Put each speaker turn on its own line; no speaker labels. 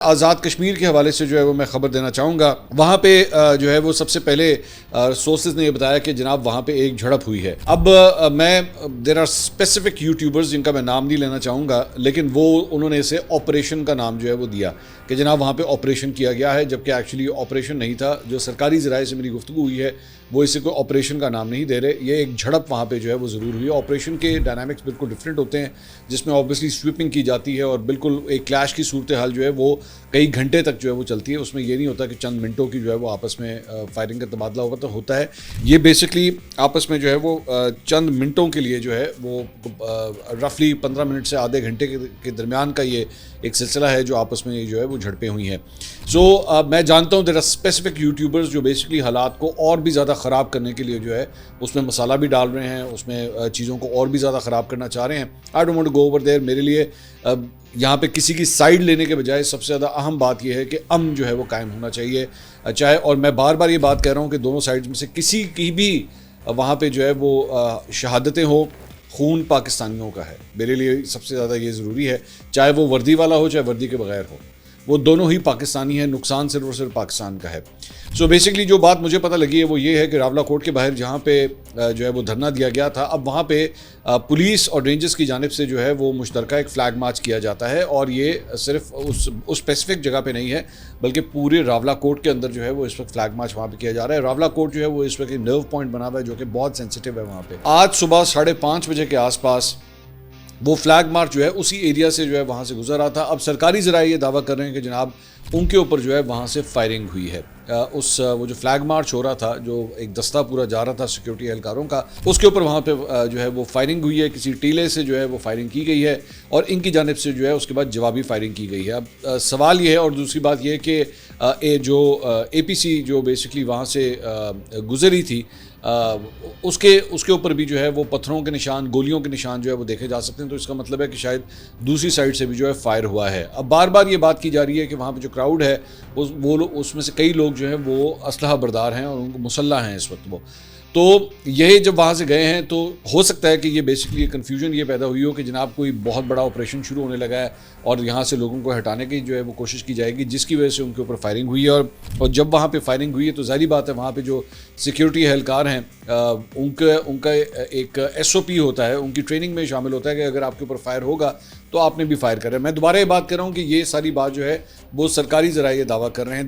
آزاد کشمیر کے حوالے سے جو ہے وہ میں خبر دینا چاہوں گا. وہاں پہ جو ہے وہ سب سے پہلے سورسز نے یہ بتایا کہ جناب وہاں پہ ایک جھڑپ ہوئی ہے. اب میں دیر آر اسپیسیفک یوٹیوبرز جن کا میں نام نہیں لینا چاہوں گا، لیکن وہ انہوں نے اسے آپریشن کا نام جو ہے وہ دیا کہ جناب وہاں پہ آپریشن کیا گیا ہے، جبکہ ایکچولی آپریشن نہیں تھا. جو سرکاری ذرائع سے میری گفتگو ہوئی ہے وہ اسے کوئی آپریشن کا نام نہیں دے رہے. یہ ایک جھڑپ وہاں پہ جو ہے وہ ضرور ہوئی. آپریشن کے ڈائنامکس بالکل ڈفرینٹ ہوتے ہیں، جس میں آبویسلی سویپنگ کی جاتی ہے اور بالکل ایک کلیش کی صورتحال جو ہے وہ کئی گھنٹے تک جو ہے وہ چلتی ہے. اس میں یہ نہیں ہوتا کہ چند منٹوں کی جو ہے وہ آپس میں فائرنگ کا تبادلہ ہوتا ہے. یہ بیسکلی آپس میں جو ہے وہ چند منٹوں کے لیے جو ہے وہ رفلی 15 منٹ سے آدھے گھنٹے کے درمیان کا یہ ایک سلسلہ ہے جو آپس میں جو ہے وہ جھڑپیں ہوئی ہیں. سو میں جانتا ہوں دیر آر اسپیسیفک یوٹیوبرز جو بیسکلی حالات کو اور بھی زیادہ خراب کرنے کے لیے جو ہے اس میں مسالہ بھی ڈال رہے ہیں، اس میں چیزوں کو اور بھی زیادہ خراب کرنا چاہ رہے ہیں. I don't want to go over there. میرے لیے یہاں پہ کسی کی سائیڈ لینے کے بجائے سب سے زیادہ اہم بات یہ ہے کہ امن جو ہے وہ قائم ہونا چاہیے. چاہے، اور میں بار بار یہ بات کہہ رہا ہوں کہ دونوں سائیڈز میں سے کسی کی بھی وہاں پہ جو ہے وہ شہادتیں ہوں، خون پاکستانیوں کا ہے. میرے لیے سب سے زیادہ یہ ضروری ہے، چاہے وہ وردی والا ہو چاہے وردی کے بغیر ہو، وہ دونوں ہی پاکستانی ہیں. نقصان صرف اور صرف پاکستان کا ہے. سو بیسکلی جو بات مجھے پتہ لگی ہے وہ یہ ہے کہ راولہ کوٹ کے باہر جہاں پہ جو ہے وہ دھرنا دیا گیا تھا، اب وہاں پہ پولیس اور رینجرز کی جانب سے جو ہے وہ مشترکہ ایک فلیگ مارچ کیا جاتا ہے. اور یہ صرف اس اسپیسیفک جگہ پہ نہیں ہے بلکہ پورے راولہ کوٹ کے اندر جو ہے وہ اس وقت فلیگ مارچ وہاں پہ کیا جا رہا ہے. راولہ کوٹ جو ہے وہ اس وقت ایک نرو پوائنٹ بنا ہوا ہے جو کہ بہت سینسیٹیو ہے. وہاں پہ آج صبح 5:30 بجے کے آس پاس وہ فلیگ مارچ جو ہے اسی ایریا سے جو ہے وہاں سے گزر رہا تھا. اب سرکاری ذرائع یہ دعویٰ کر رہے ہیں کہ جناب ان کے اوپر جو ہے وہاں سے فائرنگ ہوئی ہے. وہ جو فلیگ مارچ ہو رہا تھا، جو ایک دستہ پورا جا رہا تھا سیکورٹی اہلکاروں کا، اس کے اوپر وہاں پہ جو ہے وہ فائرنگ ہوئی ہے. کسی ٹیلے سے جو ہے وہ فائرنگ کی گئی ہے اور ان کی جانب سے جو ہے اس کے بعد جوابی فائرنگ کی گئی ہے. اب سوال یہ ہے، اور دوسری بات یہ ہے کہ جو اے پی سی جو بیسکلی وہاں سے گزری تھی، اس کے اوپر بھی جو ہے وہ پتھروں کے نشان، گولیوں کے نشان جو ہے وہ دیکھے جا سکتے ہیں. تو اس کا مطلب ہے کہ شاید دوسری سائڈ سے بھی جو ہے فائر ہوا ہے. اب بار بار یہ بات کی جا رہی ہے کہ وہاں پہ جو کراؤڈ ہے وہ اس میں سے کئی لوگ جو ہیں وہ اسلحہ بردار ہیں اور ان کو مسلح ہیں اس وقت. وہ تو یہ جب وہاں سے گئے ہیں تو ہو سکتا ہے کہ یہ بیسکلی کنفیوژن یہ پیدا ہوئی ہو کہ جناب کوئی بہت بڑا آپریشن شروع ہونے لگا ہے اور یہاں سے لوگوں کو ہٹانے کی جو ہے وہ کوشش کی جائے گی، جس کی وجہ سے ان کے اوپر فائرنگ ہوئی ہے. اور جب وہاں پہ فائرنگ ہوئی ہے تو ظاہری بات ہے وہاں پہ جو سیکیورٹی اہلکار ہیں ان کا ایک ایس او پی ہوتا ہے، ان کی ٹریننگ میں شامل ہوتا ہے کہ اگر آپ کے اوپر فائر ہوگا تو آپ نے بھی فائر کرنا ہے. میں دوبارہ یہ بات کر رہا ہوں کہ یہ ساری بات جو ہے وہ سرکاری ذرائع یہ دعویٰ کر رہے ہیں.